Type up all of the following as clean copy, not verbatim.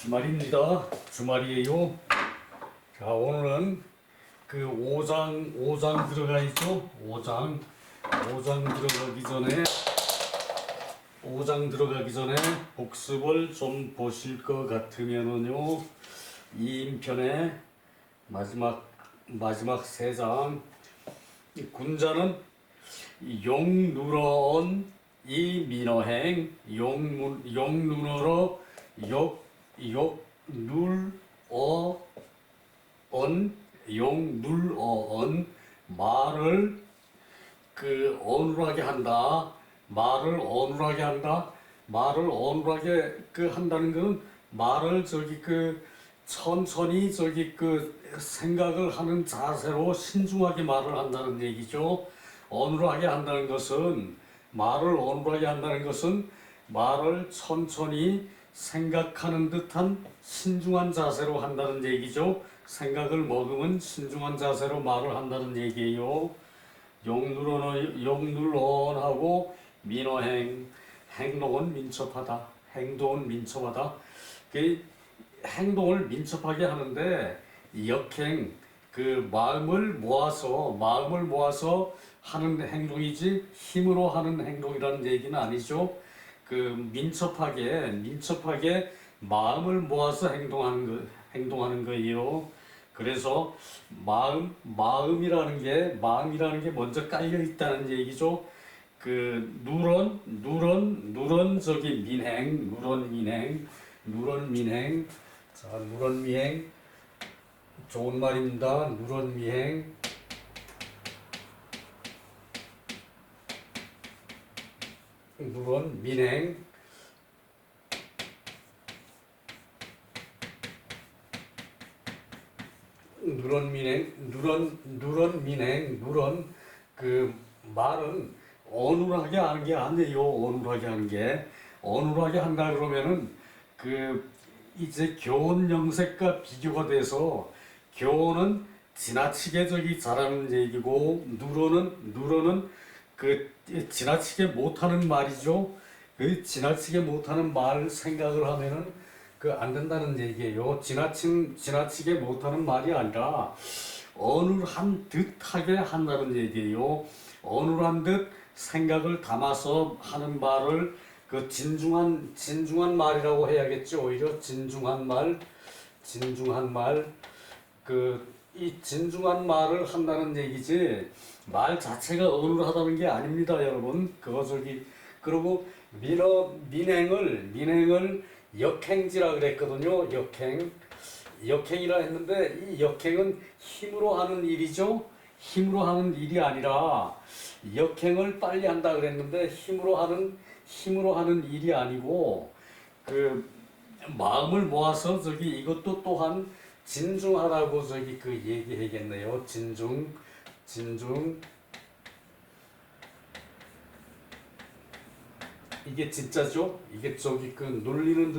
주말입니다. 주말이에요. 자, 오늘은 그 5장 들어가 있죠? 5장 들어가기 전에 복습을 좀 보실 것 같으면은요, 이 인편의 마지막 3장, 군자는 용 누러언 이 민어행 용 누러러 욕 눌어 용 눌어언 말을 그 어눌하게 한다. 말을 어눌하게 한다는 것은 말을 천천히 생각을 하는 자세로 신중하게 말을 한다는 얘기죠. 어눌하게 한다는 것은 말을 천천히 생각하는 듯한 신중한 자세로 한다는 얘기죠. 생각을 머금은 신중한 자세로 말을 한다는 얘기예요. 용눌언하고 민어행, 행동은 민첩하다. 그 행동을 민첩하게 하는데 역행, 그 마음을 모아서 하는 행동이지 힘으로 하는 행동이라는 얘기는 아니죠. 그 민첩하게 마음을 모아서 행동하는 거예요. 그래서 마음이라는 게 먼저 깔려 있다는 얘기죠. 그 누런 민행. 자, 누런 미행 좋은 말입니다. 누런 미행. 누런 민행. 그 말은 어눌하게 하는 게 아니에요. 어눌하게 한다 그러면은 그 이제 교훈 영색과 비교가 돼서 교훈은 지나치게 잘하는 얘기고 누러는 그 지나치게 못하는 말이죠. 그 지나치게 못하는 말 생각을 하면은 그 안 된다는 얘기예요. 지나치게 못하는 말이 아니라 어눌한 듯하게 한다는 얘기예요. 어눌한 듯 생각을 담아서 하는 말을 그 진중한 말이라고 해야겠죠. 오히려 진중한 말. 그 이 진중한 말을 한다는 얘기지 말 자체가 어눌하다는 게 아닙니다, 여러분. 그리고 민행을 역행지라 그랬거든요. 역행이라 했는데 이 역행은 힘으로 하는 일이죠. 힘으로 하는 일이 아니라 역행을 빨리 한다 그랬는데 힘으로 하는 일이 아니고 그 마음을 모아서 이것도 또한 진중하다고 그 얘기해야겠네요. 진중. 이게 진짜죠? 이게 그 눌리는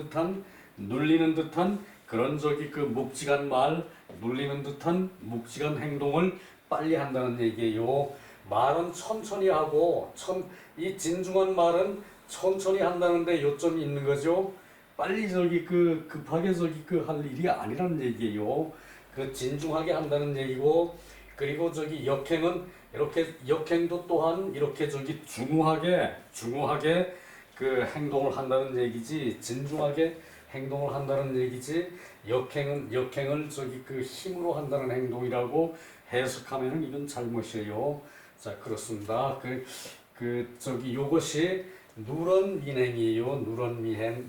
듯한 그런 그 묵직한 말, 눌리는 듯한 묵직한 행동을 빨리 한다는 얘기예요. 말은 천천히 하고, 이 진중한 말은 천천히 한다는데 요점이 있는 거죠. 빨리 급하게 할 일이 아니라는 얘기예요. 그 진중하게 한다는 얘기고, 그리고 역행도 또한 이렇게 중후하게 그 행동을 한다는 얘기지, 진중하게 행동을 한다는 얘기지, 역행을 그 힘으로 한다는 행동이라고 해석하면은 이건 잘못이에요. 자, 그렇습니다. 요것이 누런 민행이에요. 누런 민행.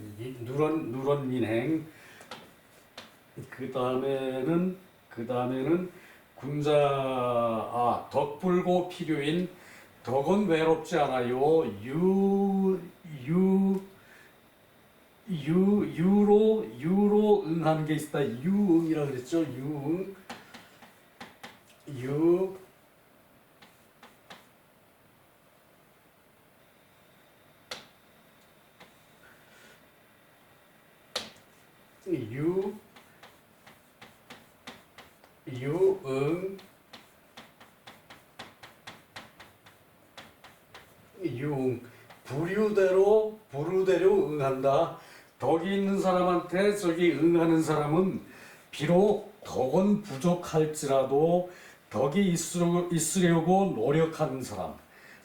그 다음에는 덕불고 필요인. 덕은 외롭지 않아요. 유로 응하는 게 있다. 유응이라 그랬죠. 유 유응 부류대로 응한다. 덕이 있는 사람한테 저기 응하는 사람은 비록 덕은 부족할지라도 덕이 있으려고 노력하는 사람,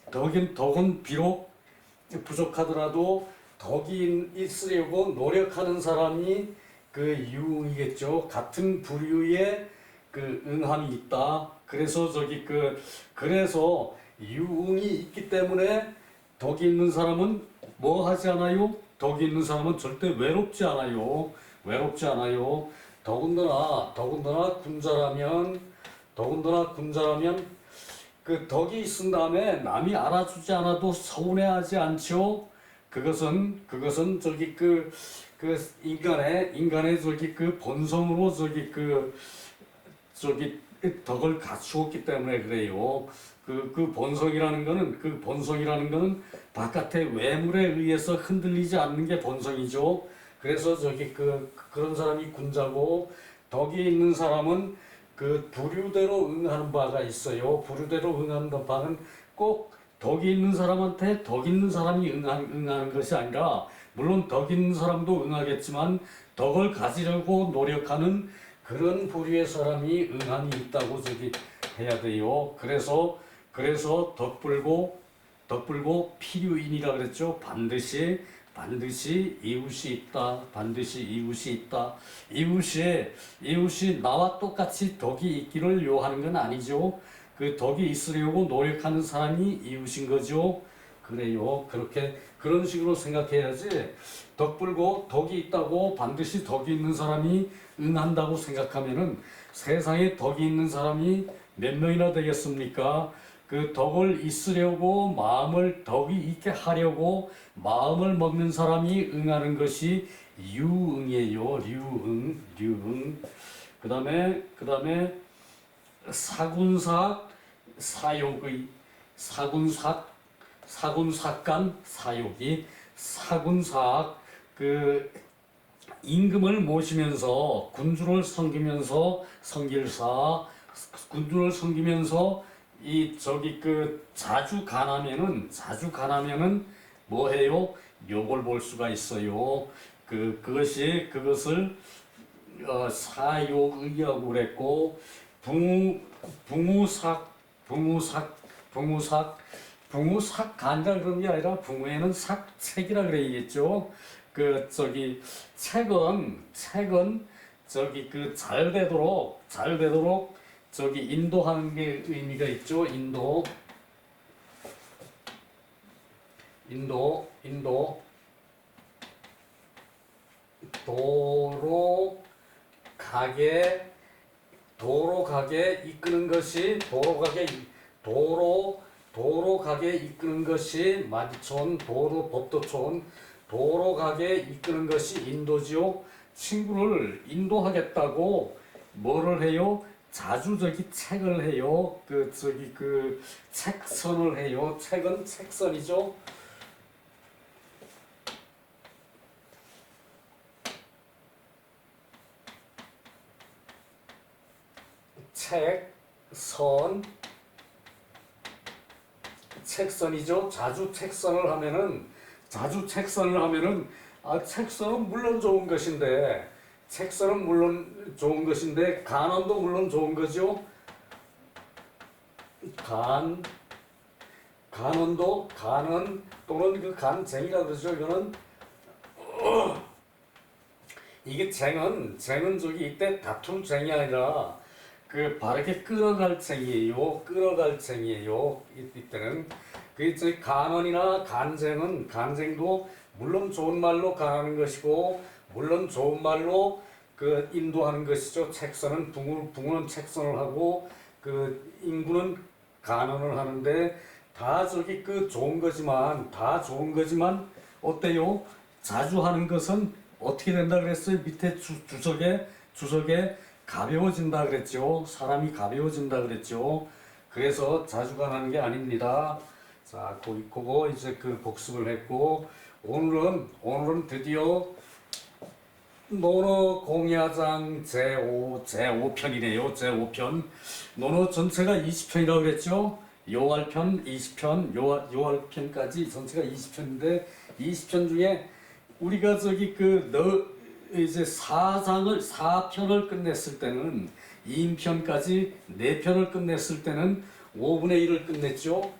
덕은 비록 부족하더라도 덕이 있으려고 노력하는 사람이 그 유응이겠죠. 같은 부류의 그 응함이 있다. 그래서 그래서 유응이 있기 때문에 덕이 있는 사람은 뭐 하지 않아요? 덕이 있는 사람은 절대 외롭지 않아요. 외롭지 않아요. 더군다나 군자라면 그 덕이 있은 다음에 남이 알아주지 않아도 서운해하지 않죠. 그것은 인간의 그 본성으로 덕을 갖추었기 때문에 그래요. 그 본성이라는 거는 바깥의 외물에 의해서 흔들리지 않는 게 본성이죠. 그래서 그런 사람이 군자고, 덕이 있는 사람은 그 부류대로 응하는 바가 있어요. 부류대로 응하는 바는 꼭 덕이 있는 사람한테 덕 있는 사람이 응하는 것이 아니라, 물론 덕 있는 사람도 응하겠지만 덕을 가지려고 노력하는 그런 부류의 사람이 응함이 있다고 해야 돼요. 그래서 덕불고 필요인이라 그랬죠. 반드시 이웃이 있다. 반드시 이웃이 있다. 이웃이 나와 똑같이 덕이 있기를 요하는 건 아니죠. 그 덕이 있으려고 노력하는 사람이 이웃인 거죠. 그래요. 그런 식으로 생각해야지. 덕불고 덕이 있다고 반드시 덕이 있는 사람이 응한다고 생각하면은 세상에 덕이 있는 사람이 몇 명이나 되겠습니까? 그 덕을 있으려고 덕이 있게 하려고 마음을 먹는 사람이 응하는 것이 유응이에요. 류응. 그 다음에 사군삭 사욕의 사군삭간 사욕이 사군삭 그 임금을 모시면서 군주를 섬기면서 성길사 군주를 섬기면서 자주 가나면은 뭐 해요? 욕을 볼 수가 있어요. 그것을 사욕의라고 그랬고, 붕우삭 간다 그런 게 아니라 붕우에는 삭책이라 그래야겠죠. 책은 잘 되도록 인도하는 게 의미가 있죠. 인도 도로 가게 이끄는 것이 도로 가게 이끄는 것이 마디촌 법도촌 도로 가게 이끄는 것이 인도지요. 친구를 인도하겠다고 뭐를 해요? 자주 책을 해요. 책선을 해요. 책은 책선이죠. 책선이죠. 자주 책선을 하면은 책선은 물론 좋은 것인데 간언도 물론 좋은 거죠. 간언 또는 그 간쟁이라 그러죠. 이거는 이게 쟁은 이때 다툴 쟁이 아니라 바르게 끌어갈 쟁이에요. 이때는 간언이나 간쟁도 물론 좋은 말로 간하는 것이고, 물론 좋은 말로 인도하는 것이죠. 책선은 붕우는 책선을 하고 인구는 간언을 하는데 다 좋은 거지만 어때요? 자주 하는 것은 어떻게 된다 그랬어요? 밑에 주석에 가벼워진다 그랬죠. 사람이 가벼워진다 그랬죠. 그래서 자주 간하는 게 아닙니다. 자, 그거 이제 복습을 했고, 오늘은 드디어 논어 공야장 제5편이네요. 제5편. 논어 전체가 20편이라고 그랬죠. 요할편 20편, 요할편까지 전체가 20편인데 20편 중에 우리가 저기 그 너 이제 사편을 끝냈을 때는 2인편까지 4편을 끝냈을 때는 5분의 1을 끝냈죠.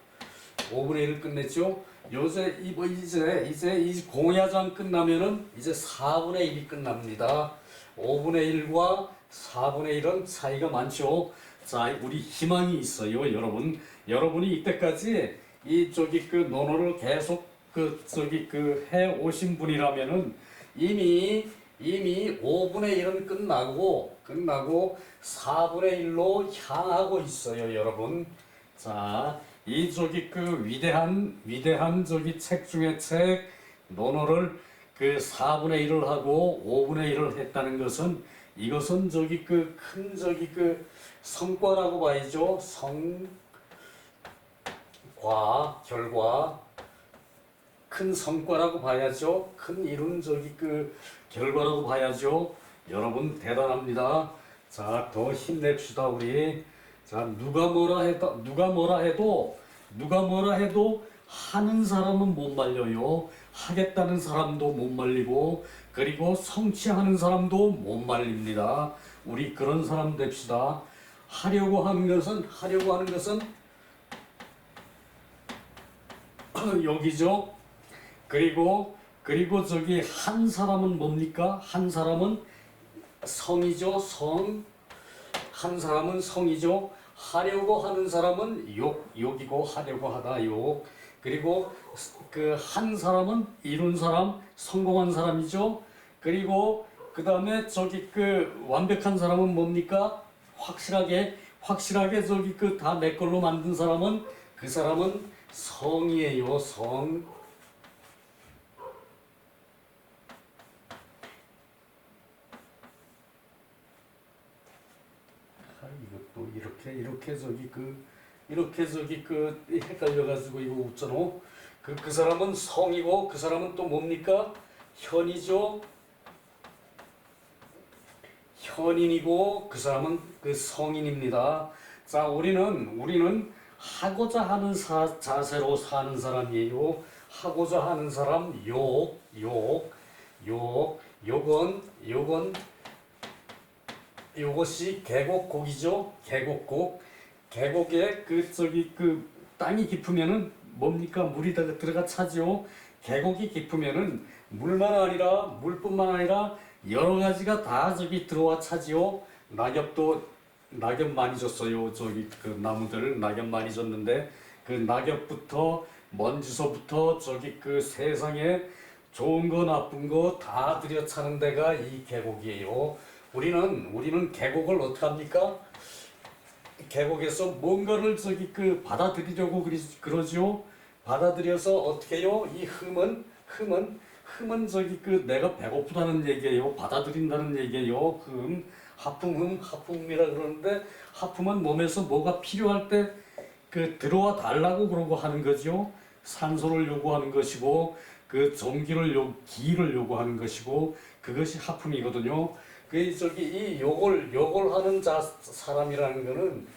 5분의 1을 끝냈죠. 요새 이제 이 공야장 끝나면은 이제 4분의 1이 끝납니다. 5분의 1과 4분의 1은 차이가 많죠. 자, 우리 희망이 있어요, 여러분. 여러분이 이때까지 이 저기 그 논어를 계속 그 저기 그 해 오신 분이라면은 이미 5분의 1은 끝나고 4분의 1로 향하고 있어요, 여러분. 자, 이 저기 그 위대한 저기 책 중에 책 논어를 그 4분의 1을 하고 5분의 1을 했다는 것은 이것은 저기 그 큰 저기 그 성과라고 봐야죠. 결과 큰 성과라고 봐야죠. 큰 이룬 저기 그 결과라고 봐야죠. 여러분 대단합니다. 자, 더 힘냅시다 우리. 자, 누가 뭐라 해도 하는 사람은 못 말려요. 하겠다는 사람도 못 말리고 그리고 성취하는 사람도 못 말립니다. 우리 그런 사람 됩시다. 하려고 하는 것은 여기죠. 그리고 저기 한 사람은 뭡니까? 한 사람은 성이죠. 한 사람은 성이죠. 하려고 하는 사람은 욕이고 하려고 하다 욕. 그리고 그 한 사람은 이룬 사람, 성공한 사람이죠. 그리고 그 다음에 저기 그 완벽한 사람은 뭡니까? 확실하게 저기 그 다 내 걸로 만든 사람은 그 사람은 성이에요. 성. 이것도 이렇게 저기 그 헷갈려가지고 이거 웃잖아. 그 사람은 성이고 그 사람은 또 뭡니까? 현이죠. 현인이고 그 사람은 그 성인입니다. 자, 우리는 하고자 하는 자세로 사는 사람이에요. 하고자 하는 사람 요것이 계곡곡이죠. 계곡에 그 저기 그 땅이 깊으면은 뭡니까? 물이 들어가 차죠. 계곡이 깊으면은 물뿐만 아니라 여러 가지가 다 저기 들어와 차지요. 낙엽 많이 줬어요. 저기 그 나무들 낙엽 많이 줬는데 그 낙엽부터 먼지서부터 저기 그 세상에 좋은 거 나쁜 거 다 들여차는 데가 이 계곡이에요. 우리는 계곡을 어떻게 합니까? 계곡에서 뭔가를 저기 그 받아들이려고 그러죠. 받아들여서 어떻게 해요? 이 흠은 저기 그 내가 배고프다는 얘기예요. 받아들인다는 얘기예요. 하품이라 그러는데 하품은 몸에서 뭐가 필요할 때 그 들어와 달라고 그러고 하는 거죠. 산소를 요구하는 것이고 그 기를 요구하는 것이고 그것이 하품이거든요. 그 저기 이 요걸 하는 사람이라는 거는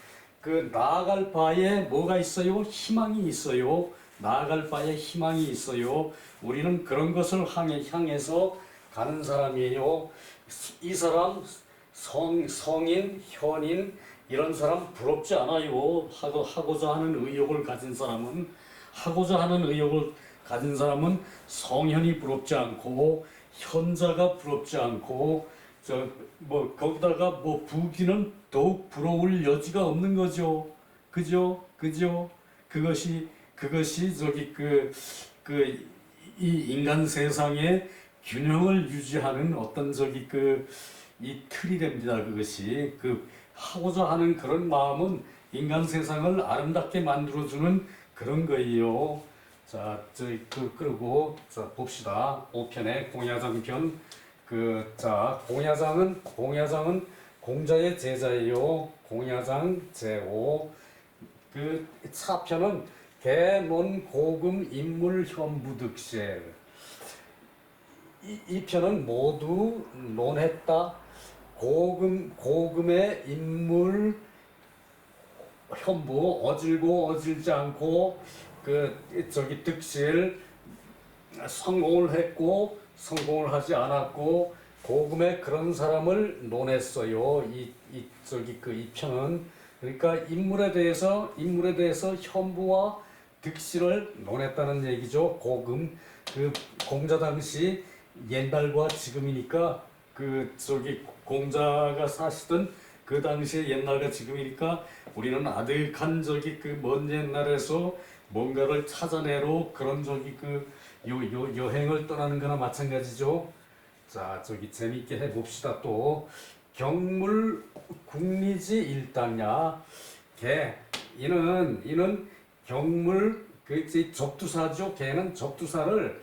그 나아갈 바에 뭐가 있어요? 희망이 있어요. 나아갈 바에 희망이 있어요. 우리는 그런 것을 향해서 가는 사람이에요. 이 사람 성인, 현인 이런 사람 부럽지 않아요. 하고자 하는 의욕을 가진 사람은 성현이 부럽지 않고 현자가 부럽지 않고 거기다가 부귀는 더욱 부러울 여지가 없는 거죠. 그죠? 그것이 저기 이 인간 세상의 균형을 유지하는 어떤 저기 이 틀이 됩니다. 그것이 하고자 하는 그런 마음은 인간 세상을 아름답게 만들어주는 그런 거예요. 자, 그리고 자 봅시다. 5편의 공야장 편. 공야장은 공자의 제자예요. 공야장 제5. 차편은 개논 고금 인물 현부득실. 이 편은 모두 논했다. 고금의 인물 현부 어질고 어질지 않고 득실 성공을 했고 성공을 하지 않았고 고금의 그런 사람을 논했어요. 이 편은 그러니까 인물에 대해서 현부와 득실을 논했다는 얘기죠. 고금 그 공자 당시 옛날과 지금이니까 공자가 사시던 그 당시의 옛날과 지금이니까 우리는 아득한 먼 옛날에서 뭔가를 찾아내러 그런 여행을 떠나는 거나 마찬가지죠. 자, 재밌게 해봅시다. 또 경물 국리지 일당야. 이는 경물 접두사죠. 개는 접두사를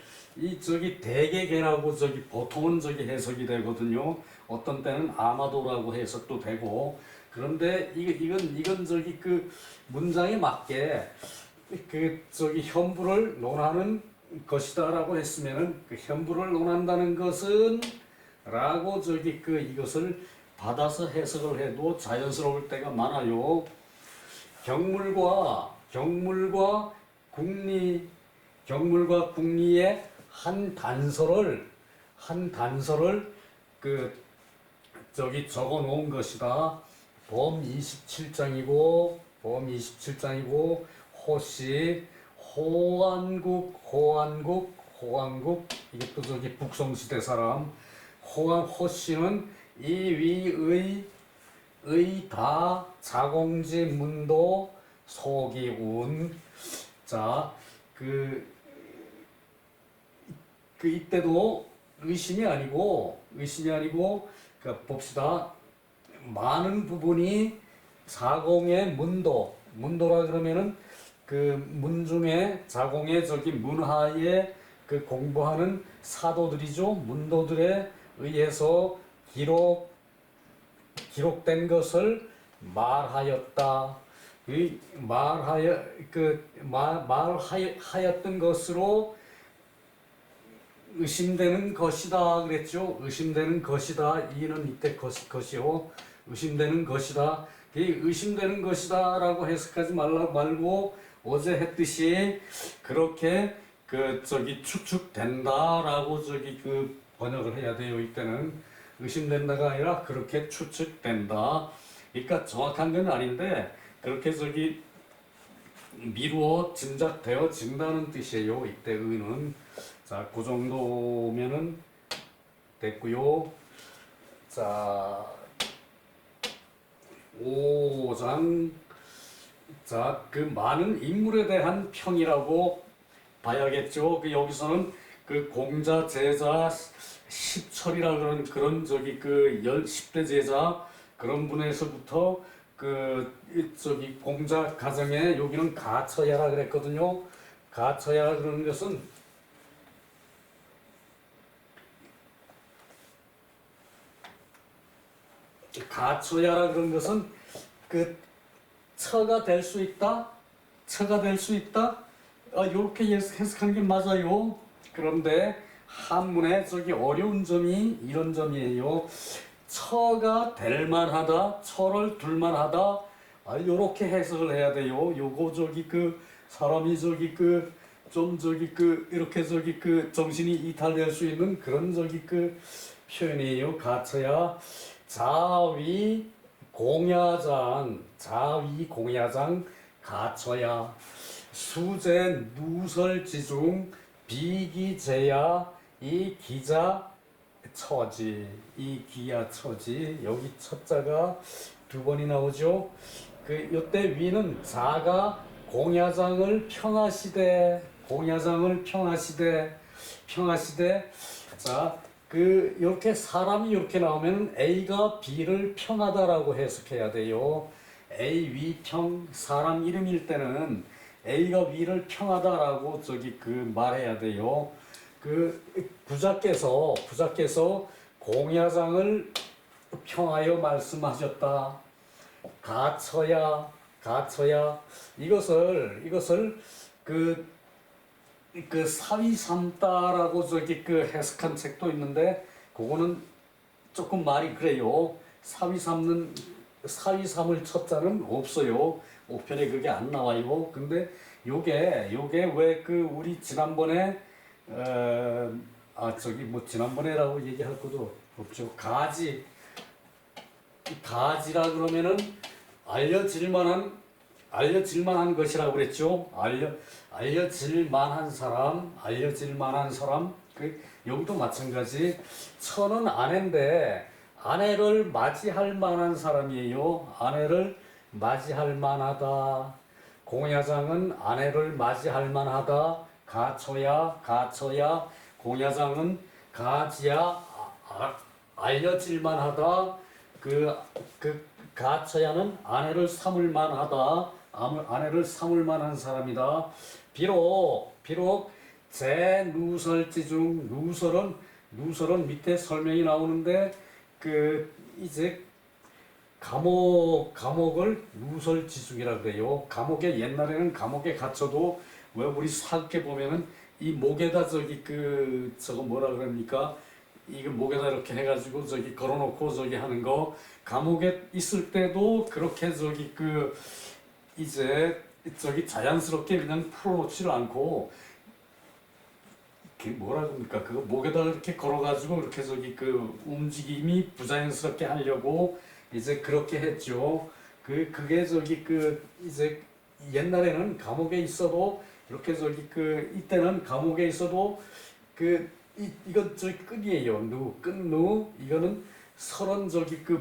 대개개라고 보통은 해석이 되거든요. 어떤 때는 아마도라고 해석도 되고. 그런데 이건 문장에 맞게 현부를 논하는 것이다라고 했으면은 현부를 논한다는 것은 라고 이것을 받아서 해석을 해도 자연스러울 때가 많아요. 경물과 국리의 한 단서를 적어 놓은 것이다. 범 27장이고 호씨 호안국 이것도 북송시대 사람. 호씨는 이위의 다 자공지 문도 소기운. 자, 이때도 의심이 아니고 봅시다. 많은 부분이 자공의 문도라 그러면은 문중에 자공의 문하에 공부하는 사도들이죠. 문도들에 의해서 기록된 것을 말하였다. 말하였던 것으로 의심되는 것이다 그랬죠. 의심되는 것이다. 이는 이때 것이요. 의심되는 것이다. 의심되는 것이다라고 해석하지 말고 어제 했듯이 그렇게 추측된다라고 번역을 해야 돼요. 이때는 의심된다가 아니라 그렇게 추측된다. 그러니까 정확한 건 아닌데 그렇게 미루어 짐작되어진다는 뜻이에요. 이때 의는. 자, 그 정도면은 됐고요. 자, 5장. 자, 많은 인물에 대한 평이라고 봐야겠죠. 여기서는 공자, 제자, 십철이라 그런 10대 제자 그런 분에서부터 공자 가정에 여기는 가처야라 그랬거든요. 가처야 그러는 것은 처가 될 수 있다. 이렇게 해석하는 게 맞아요. 그런데 한문에 어려운 점이 이런 점이에요. 처가 될 만하다, 처를 둘 만하다. 이렇게 해석을 해야 돼요. 요거 사람이 이렇게 정신이 이탈될 수 있는 그런 표현이에요. 가처야. 자위 공야장 가처야. 수제 누설지중 비기제야. 이 기자 처지. 여기 첫자가 두 번이 나오죠. 요때 위는 자가 공야장을 평하시되. 자, 이렇게 사람이 이렇게 나오면 A가 B를 평하다라고 해석해야 돼요. A, 위, 평, 사람 이름일 때는 A가 위를 평하다라고 말해야 돼요. 부자께서 공야장을 평하여 말씀하셨다. 가처야. 이것을 사위 삼다라고 해석한 책도 있는데 그거는 조금 말이 그래요. 사위 삼을 첫자는 없어요. 5편에 그게 안 나와요. 근데 요게 왜 우리 지난번에 저기 뭐 지난번에라고 얘기할 것도 없죠. 가지. 이 가지라 그러면은 알려질 만한 것이라고 그랬죠. 알려질 만한 사람. 여기도 마찬가지. 처는 아내인데 아내를 맞이할 만한 사람이에요. 아내를 맞이할 만하다. 공야장은 아내를 맞이할 만하다. 가처야. 공야장은 가지야. 알려질 만하다. 그 가처야는 아내를 삼을 만하다. 아내를 삼을 만한 사람이다. 비록 제 누설지 중 누설은 밑에 설명이 나오는데 이제 감옥을 누설지중이라 그래요. 옛날에는 감옥에 갇혀도 왜 우리 사극에 보면은 이 목에다 저거 뭐라 그럽니까? 이거 목에다 이렇게 해가지고 걸어놓고 하는 거. 감옥에 있을 때도 그렇게 이제 자연스럽게 그냥 풀어놓지를 않고 뭐라 그럽니까? 그거 목에다 이렇게 걸어가지고 이렇게 움직임이 부자연스럽게 하려고 이제 그렇게 했죠. 그게 이제 옛날에는 감옥에 있어도 이렇게 이때는 감옥에 있어도 이건 끈이에요. 끈 이거는 설은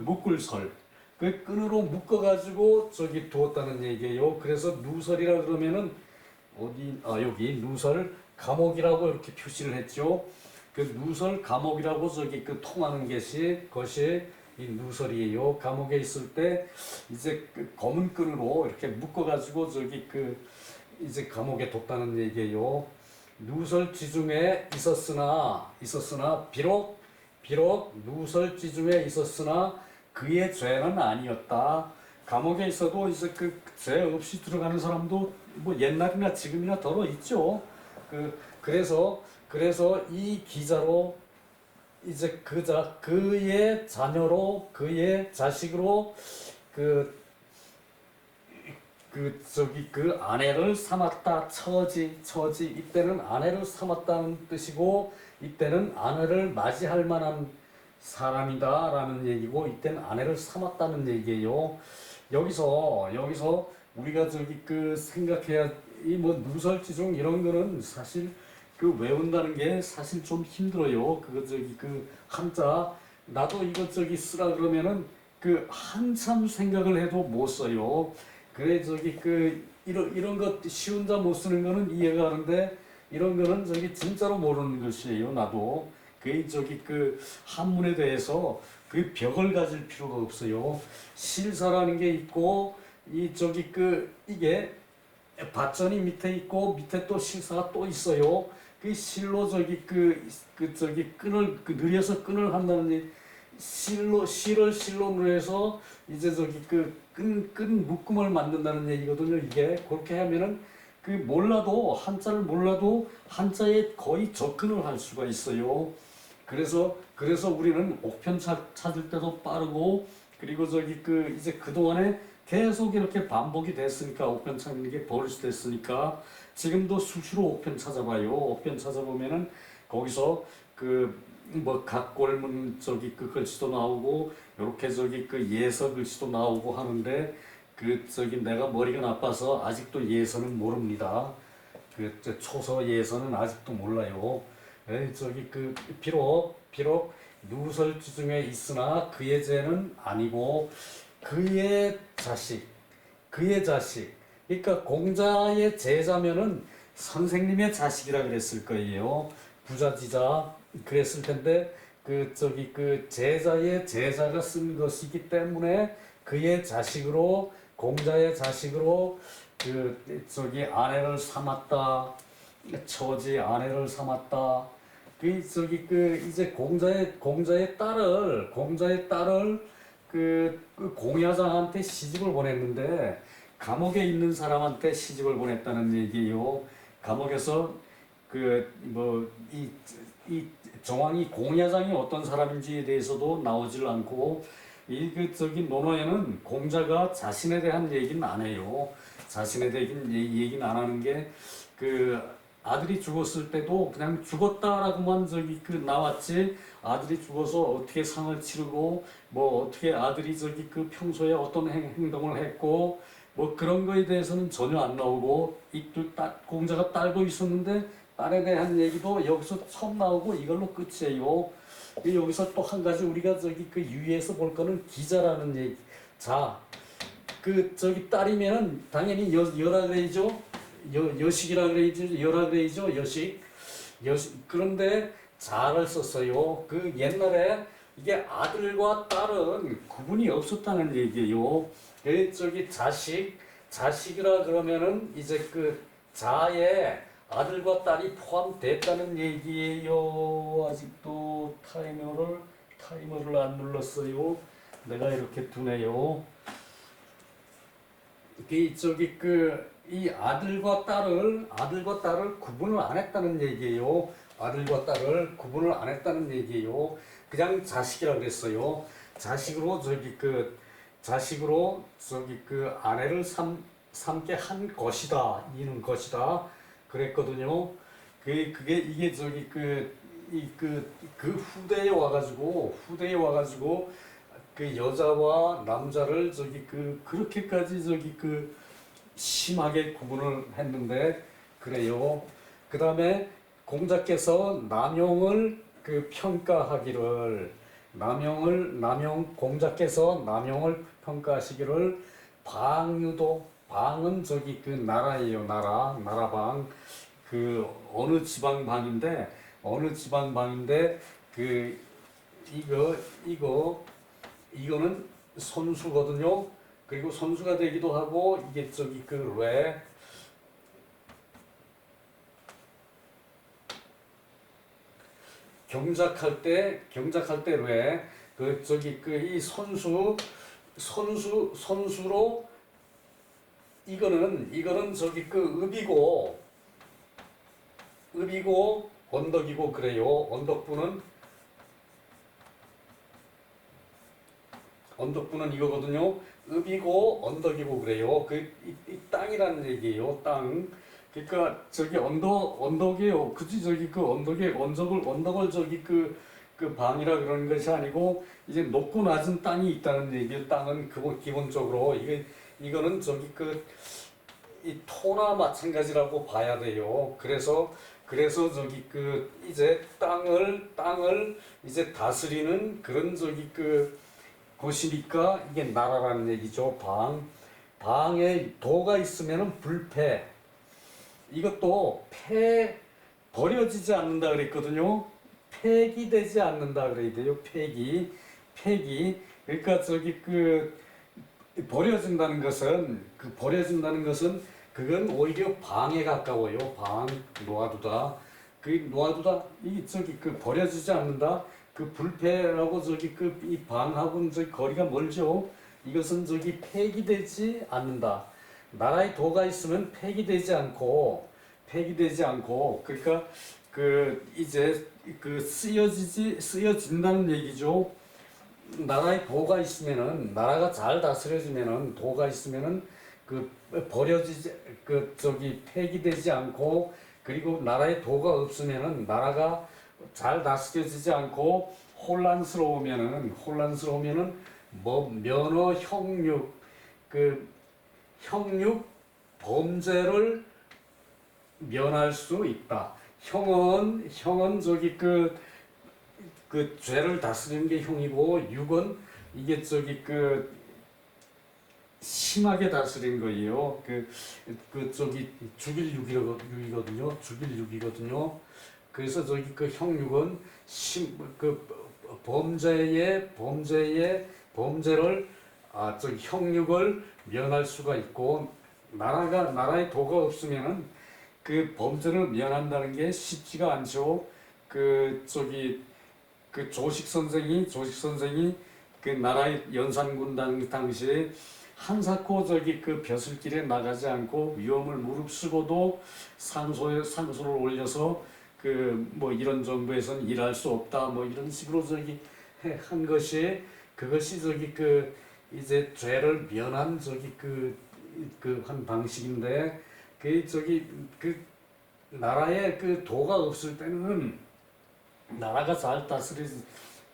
묶을 설. 끈으로 묶어가지고 두었다는 얘기예요. 그래서 누설이라 그러면은 여기 누설 감옥이라고 이렇게 표시를 했죠. 누설 감옥이라고 통하는 것이 이 누설이에요. 감옥에 있을 때 이제 검은 끈으로 이렇게 묶어가지고 이제 감옥에 뒀다는 얘기예요. 누설지중에 있었으나 비록 누설지중에 있었으나 그의 죄는 아니었다. 감옥에 있어도 이제 죄 없이 들어가는 사람도 뭐 옛날이나 지금이나 더러 있죠. 그래서 이 기자로 이제 그의 자녀로 그의 자식으로 아내를 삼았다. 처지 이때는 아내를 삼았다는 뜻이고 이때는 아내를 맞이할 만한 사람이다 라는 얘기고 이때는 아내를 삼았다는 얘기예요. 여기서 우리가 생각해야 이 뭐 누설지중 이런 거는 사실 외운다는 게 사실 좀 힘들어요. 한자 나도 이거 쓰라 그러면은 한참 생각을 해도 못 써요. 그래 이런 것 쉬운 자 못 쓰는 거는 이해가 가는데 이런 거는 진짜로 모르는 것이에요. 나도 한문에 대해서 벽을 가질 필요가 없어요. 실사라는 게 있고 이게 밭전이 밑에 있고 밑에 또 실사가 또 있어요. 실로 끈을 늘려서 끈을 한다는 실을 실로 늘려서 이제 끈 묶음을 만든다는 얘기거든요. 이게 그렇게 하면은 한자를 몰라도 한자에 거의 접근을 할 수가 있어요. 그래서 우리는 옥편 찾을 때도 빠르고 그리고 이제 그동안에 계속 이렇게 반복이 됐으니까 옥편 찾는 게 버릇됐으니까 지금도 수시로 옥편 찾아봐요. 옥편 찾아보면은 거기서 뭐 각골문 글씨도 나오고 요렇게 예서 글씨도 나오고 하는데 내가 머리가 나빠서 아직도 예서는 모릅니다. 초서 예서는 아직도 몰라요. 비록 누설지중에 있으나 그의 죄는 아니고 그의 자식. 그러니까 공자의 제자면은 선생님의 자식이라 그랬을 거예요. 부자지자 그랬을 텐데 제자의 제자가 쓴 것이기 때문에 그의 자식으로 공자의 자식으로 아내를 삼았다. 처지 아내를 삼았다. 이제 공자의 딸을 공야장한테 시집을 보냈는데 감옥에 있는 사람한테 시집을 보냈다는 얘기예요. 감옥에서 이 정황이 공야장이 어떤 사람인지에 대해서도 나오질 않고 논어에는 공자가 자신에 대한 얘기는 안 해요. 자신에 대한 얘기는 안 하는 게 아들이 죽었을 때도 그냥 죽었다라고만 저기 그 나왔지, 아들이 죽어서 어떻게 상을 치르고 뭐 어떻게 아들이 저기 그 평소에 어떤 행동을 했고 뭐 그런 거에 대해서는 전혀 안 나오고, 공자가 딸도 있었는데 딸에 대한 얘기도 여기서 처음 나오고 이걸로 끝이에요. 여기서 또 한 가지 우리가 저기 그 유의해서 볼 거는 기자라는 얘기. 자, 그 저기 딸이면은 당연히 여라 그래야죠. 여식이라 그래야죠. 여라 그래야죠. 여식. 그런데 자를 썼어요. 그 옛날에 이게 아들과 딸은 구분이 없었다는 얘기예요. 그 저기 자식이라 그러면은 이제 그 자에 아들과 딸이 포함됐다는 얘기예요. 아직도 타이머를 안 눌렀어요. 내가 이렇게 두네요. 이 아들과 딸을 구분을 안 했다는 얘기예요. 아들과 딸을 구분을 안 했다는 얘기예요. 그냥 자식이라 그랬어요. 자식으로 아내를 삼게 한 것이다. 이는 것이다. 그랬거든요. 이게 후대에 와가지고 그 여자와 남자를 그렇게까지 심하게 구분을 했는데 그래요. 그 다음에 공자께서 남용을 공자께서 남용을 평가하시기를 방은 나라예요. 나라방. 어느 지방방인데 이거는 선수거든요. 그리고 선수가 되기도 하고, 이게 왜 경작할 때 왜 이 선수로 이거는 읍이고 언덕이고 그래요. 언덕부는 이거거든요. 읍이고 언덕이고 그래요. 이 땅이라는 얘기예요. 땅. 그러니까 언덕이에요. 그지? 언덕에 언덕을 방이라 그러는 것이 아니고, 이제 높고 낮은 땅이 있다는 얘기예요. 땅은 기본적으로 이거는 이 토나 마찬가지라고 봐야 돼요. 그래서 이제 땅을 이제 다스리는 그런 곳이니까 이게 나라라는 얘기죠. 방에 도가 있으면은 불패. 이것도 버려지지 않는다 그랬거든요. 폐기되지 않는다 그래야 돼요. 폐기. 그러니까 버려진다는 것은 그건 오히려 방에 가까워요. 놓아두다. 버려지지 않는다. 불패라고 이 방하고는 거리가 멀죠. 이것은 폐기되지 않는다. 나라에 도가 있으면 폐기되지 않고, 그러니까 이제 쓰여진다는 얘기죠. 나라에 도가 있으면은, 나라가 잘 다스려지면은, 도가 있으면은 폐기되지 않고, 그리고 나라에 도가 없으면은 나라가 잘 다스려지지 않고 혼란스러우면은 면허 형육 범죄를 면할 수 있다. 형은 죄를 다스리는 게 형이고, 육은 이게 심하게 다스린 거예요. 죽일 육이거든요. 그래서 형육은 범죄를 형육을 면할 수가 있고, 나라에 도가 없으면은 범죄를 면한다는 게 쉽지가 않죠. 조식 선생이 나라의 연산군 당시에 한사코 벼슬길에 나가지 않고 위험을 무릅쓰고도 상소를 올려서 이런 정부에서는 일할 수 없다 이런 식으로 한 것이, 그것이 이제 죄를 면한 한 방식인데, 나라에 그 도가 없을 때는 나라가 잘